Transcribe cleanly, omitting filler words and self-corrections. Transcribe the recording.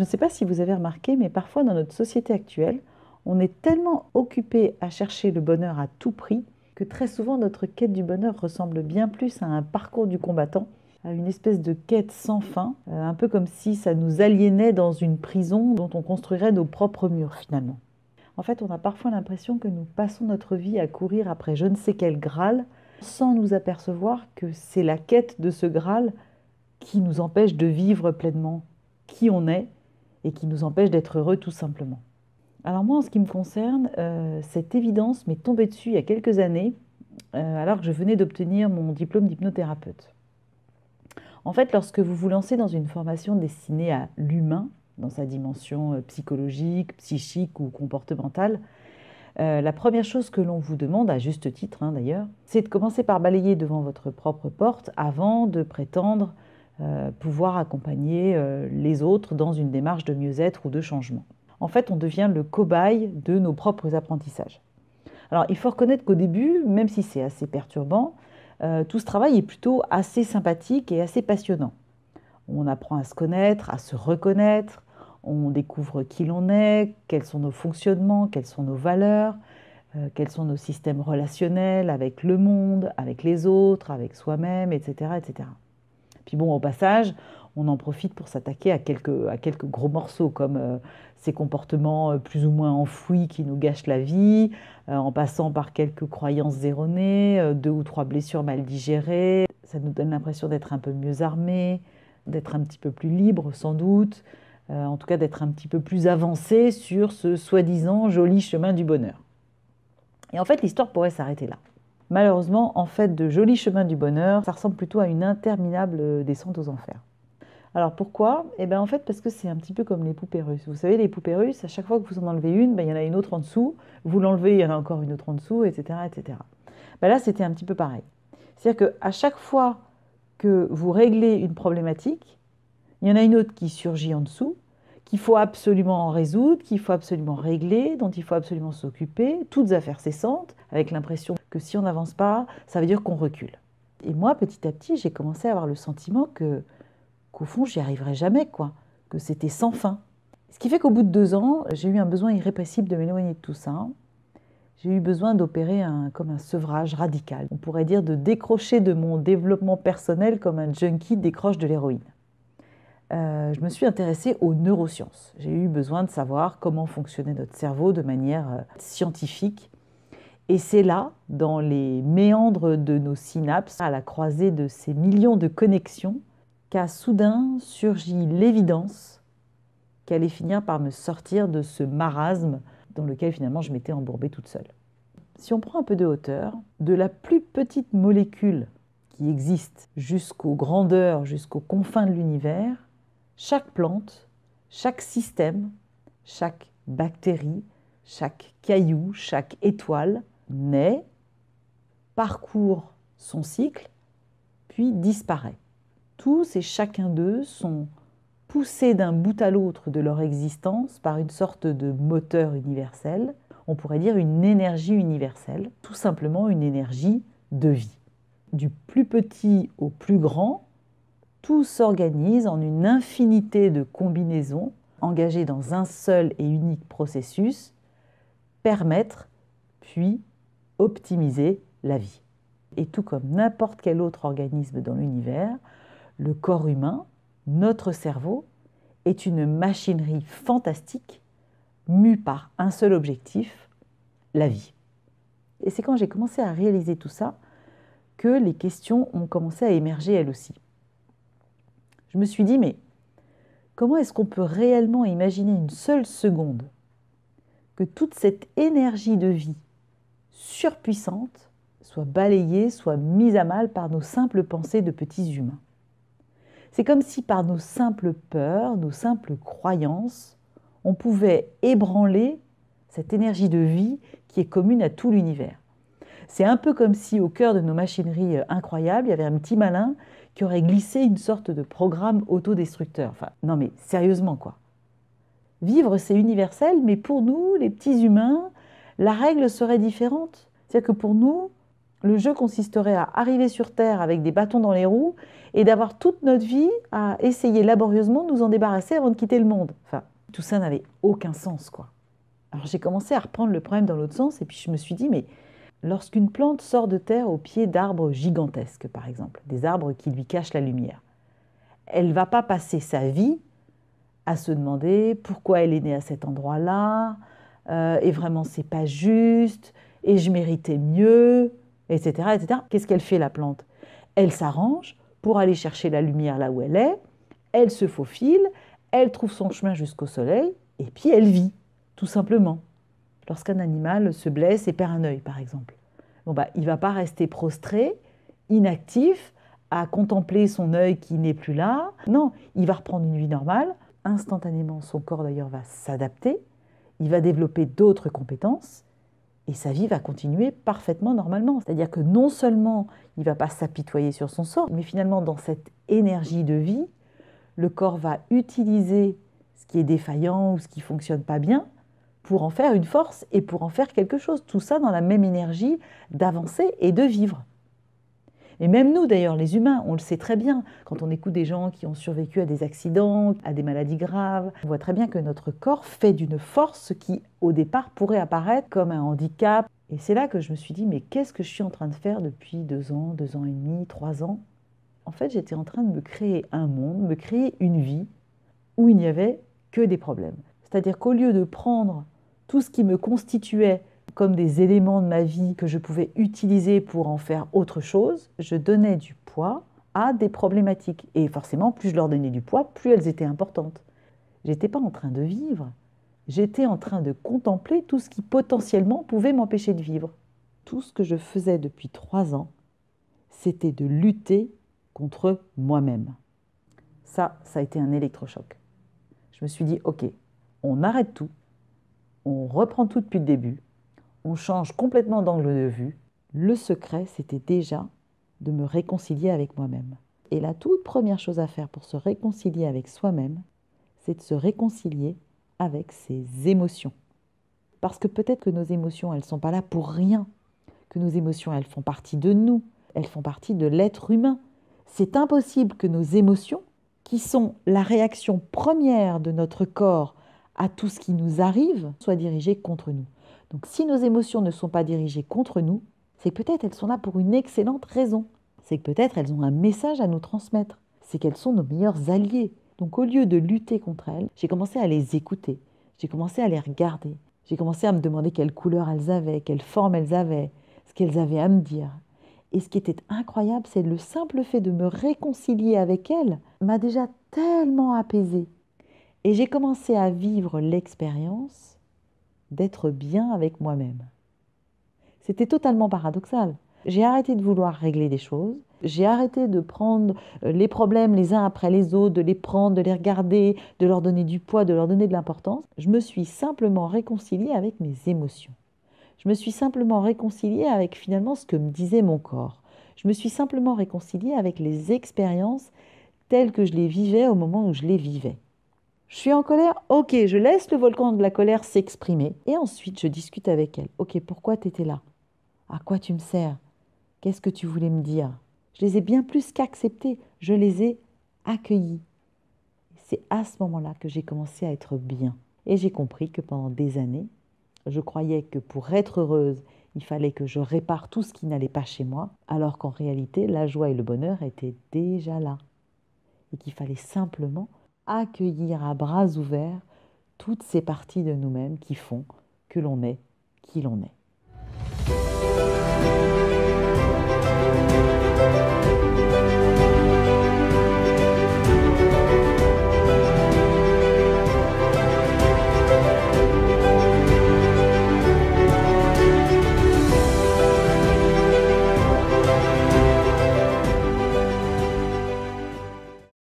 Je ne sais pas si vous avez remarqué, mais parfois dans notre société actuelle, on est tellement occupé à chercher le bonheur à tout prix que très souvent notre quête du bonheur ressemble bien plus à un parcours du combattant, à une espèce de quête sans fin, un peu comme si ça nous aliénait dans une prison dont on construirait nos propres murs finalement. En fait, on a parfois l'impression que nous passons notre vie à courir après je ne sais quel Graal, sans nous apercevoir que c'est la quête de ce Graal qui nous empêche de vivre pleinement qui on est et qui nous empêche d'être heureux tout simplement. Alors moi, en ce qui me concerne, cette évidence m'est tombée dessus il y a quelques années, alors que je venais d'obtenir mon diplôme d'hypnothérapeute. En fait, lorsque vous vous lancez dans une formation destinée à l'humain, dans sa dimension psychologique, psychique ou comportementale, la première chose que l'on vous demande, à juste titre d'ailleurs, c'est de commencer par balayer devant votre propre porte avant de prétendre pouvoir accompagner les autres dans une démarche de mieux-être ou de changement. En fait, on devient le cobaye de nos propres apprentissages. Alors, il faut reconnaître qu'au début, même si c'est assez perturbant, tout ce travail est plutôt assez sympathique et assez passionnant. On apprend à se connaître, à se reconnaître, on découvre qui l'on est, quels sont nos fonctionnements, quelles sont nos valeurs, quels sont nos systèmes relationnels avec le monde, avec les autres, avec soi-même, etc., etc. Puis bon, au passage, on en profite pour s'attaquer à quelques gros morceaux, comme ces comportements plus ou moins enfouis qui nous gâchent la vie, en passant par quelques croyances erronées, 2 ou 3 blessures mal digérées. Ça nous donne l'impression d'être un peu mieux armés, d'être un petit peu plus libre sans doute, en tout cas d'être un petit peu plus avancé sur ce soi-disant joli chemin du bonheur. Et en fait, l'histoire pourrait s'arrêter là. Malheureusement, en fait, de jolis chemins du bonheur, ça ressemble plutôt à une interminable descente aux enfers. Alors pourquoi? Eh bien en fait parce que c'est un petit peu comme les poupées russes. Vous savez, les poupées russes, à chaque fois que vous en enlevez une, il y en a une autre en dessous, vous l'enlevez, il y en a encore une autre en dessous, etc. etc. Là, c'était un petit peu pareil. C'est-à-dire qu'à chaque fois que vous réglez une problématique, il y en a une autre qui surgit en dessous, qu'il faut absolument résoudre, qu'il faut absolument régler, dont il faut absolument s'occuper, toutes affaires cessantes, avec l'impression que si on n'avance pas, ça veut dire qu'on recule. Et moi, petit à petit, j'ai commencé à avoir le sentiment qu'au fond, j'y arriverais jamais, que c'était sans fin. Ce qui fait qu'au bout de 2 ans, j'ai eu un besoin irrépressible de m'éloigner de tout ça. J'ai eu besoin d'opérer comme un sevrage radical. On pourrait dire de décrocher de mon développement personnel comme un junkie décroche de l'héroïne. Je me suis intéressée aux neurosciences. J'ai eu besoin de savoir comment fonctionnait notre cerveau de manière scientifique. Et c'est là, dans les méandres de nos synapses, à la croisée de ces millions de connexions, qu'a soudain surgi l'évidence qu'elle allait finir par me sortir de ce marasme dans lequel finalement je m'étais embourbée toute seule. Si on prend un peu de hauteur, de la plus petite molécule qui existe jusqu'aux grandeurs, jusqu'aux confins de l'univers, chaque plante, chaque système, chaque bactérie, chaque caillou, chaque étoile naît, parcourt son cycle, puis disparaît. Tous et chacun d'eux sont poussés d'un bout à l'autre de leur existence par une sorte de moteur universel, on pourrait dire une énergie universelle, tout simplement une énergie de vie. Du plus petit au plus grand, tout s'organise en une infinité de combinaisons engagées dans un seul et unique processus, permettre puis optimiser la vie. Et tout comme n'importe quel autre organisme dans l'univers, le corps humain, notre cerveau, est une machinerie fantastique mue par un seul objectif, la vie. Et c'est quand j'ai commencé à réaliser tout ça que les questions ont commencé à émerger elles aussi. Je me suis dit, mais comment est-ce qu'on peut réellement imaginer une seule seconde que toute cette énergie de vie surpuissante soit balayée, soit mise à mal par nos simples pensées de petits humains? C'est comme si par nos simples peurs, nos simples croyances, on pouvait ébranler cette énergie de vie qui est commune à tout l'univers. C'est un peu comme si au cœur de nos machineries incroyables, il y avait un petit malin qui aurait glissé une sorte de programme autodestructeur. Enfin, non mais sérieusement Vivre, c'est universel, mais pour nous, les petits humains, la règle serait différente. C'est-à-dire que pour nous, Le jeu consisterait à arriver sur Terre avec des bâtons dans les roues et d'avoir toute notre vie à essayer laborieusement de nous en débarrasser avant de quitter le monde. Enfin, tout ça n'avait aucun sens, quoi. Alors j'ai commencé à reprendre le problème dans l'autre sens et puis je me suis dit, mais lorsqu'une plante sort de terre au pied d'arbres gigantesques, par exemple, des arbres qui lui cachent la lumière, elle ne va pas passer sa vie à se demander pourquoi elle est née à cet endroit-là, et vraiment c'est pas juste, et je méritais mieux, etc., etc. Qu'est-ce qu'elle fait, la plante? Elle s'arrange pour aller chercher la lumière là où elle se faufile, elle trouve son chemin jusqu'au soleil, et puis elle vit, tout simplement. Lorsqu'un animal se blesse et perd un œil, par exemple, bon, il ne va pas rester prostré, inactif, à contempler son œil qui n'est plus là. Non, il va reprendre une vie normale. Instantanément, son corps d'ailleurs va s'adapter, il va développer d'autres compétences et sa vie va continuer parfaitement normalement. C'est-à-dire que non seulement il ne va pas s'apitoyer sur son sort, mais finalement dans cette énergie de vie, le corps va utiliser ce qui est défaillant ou ce qui ne fonctionne pas bien pour en faire une force et pour en faire quelque chose. Tout ça dans la même énergie d'avancer et de vivre. Et même nous, d'ailleurs, les humains, on le sait très bien. Quand on écoute des gens qui ont survécu à des accidents, à des maladies graves, on voit très bien que notre corps fait d'une force qui, au départ, pourrait apparaître comme un handicap. Et c'est là que je me suis dit, mais qu'est-ce que je suis en train de faire depuis 2 ans, 2 ans et demi, 3 ans? En fait, j'étais en train de me créer un monde, me créer une vie où il n'y avait que des problèmes. C'est-à-dire qu'au lieu de prendre tout ce qui me constituait comme des éléments de ma vie que je pouvais utiliser pour en faire autre chose, je donnais du poids à des problématiques. Et forcément, plus je leur donnais du poids, plus elles étaient importantes. J'étais pas en train de vivre, j'étais en train de contempler tout ce qui potentiellement pouvait m'empêcher de vivre. Tout ce que je faisais depuis 3 ans, c'était de lutter contre moi-même. Ça a été un électrochoc. Je me suis dit, ok, on arrête tout, on reprend tout depuis le début, on change complètement d'angle de vue. Le secret, c'était déjà de me réconcilier avec moi-même. Et la toute première chose à faire pour se réconcilier avec soi-même, c'est de se réconcilier avec ses émotions. Parce que peut-être que nos émotions, elles ne sont pas là pour rien, que nos émotions, elles font partie de nous, elles font partie de l'être humain. C'est impossible que nos émotions, qui sont la réaction première de notre corps à tout ce qui nous arrive, soient dirigées contre nous. Donc si nos émotions ne sont pas dirigées contre nous, c'est que peut-être elles sont là pour une excellente raison. C'est que peut-être elles ont un message à nous transmettre. C'est qu'elles sont nos meilleurs alliés. Donc au lieu de lutter contre elles, j'ai commencé à les écouter. J'ai commencé à les regarder. J'ai commencé à me demander quelle couleur elles avaient, quelle forme elles avaient, ce qu'elles avaient à me dire. Et ce qui était incroyable, c'est le simple fait de me réconcilier avec elles m'a déjà tellement apaisée. Et j'ai commencé à vivre l'expérience d'être bien avec moi-même. C'était totalement paradoxal. J'ai arrêté de vouloir régler des choses, j'ai arrêté de prendre les problèmes les uns après les autres, de les prendre, de les regarder, de leur donner du poids, de leur donner de l'importance. Je me suis simplement réconciliée avec mes émotions. Je me suis simplement réconciliée avec finalement ce que me disait mon corps. Je me suis simplement réconciliée avec les expériences telles que je les vivais au moment où je les vivais. Je suis en colère, ok, je laisse le volcan de la colère s'exprimer et ensuite je discute avec elle. Ok, pourquoi tu étais là? À quoi tu me sers? Qu'est-ce que tu voulais me dire? Je les ai bien plus qu'acceptés, je les ai accueillis. C'est à ce moment-là que j'ai commencé à être bien. Et j'ai compris que pendant des années, je croyais que pour être heureuse, il fallait que je répare tout ce qui n'allait pas chez moi, alors qu'en réalité, la joie et le bonheur étaient déjà là. Et qu'il fallait simplement accueillir à bras ouverts toutes ces parties de nous-mêmes qui font que l'on est qui l'on est.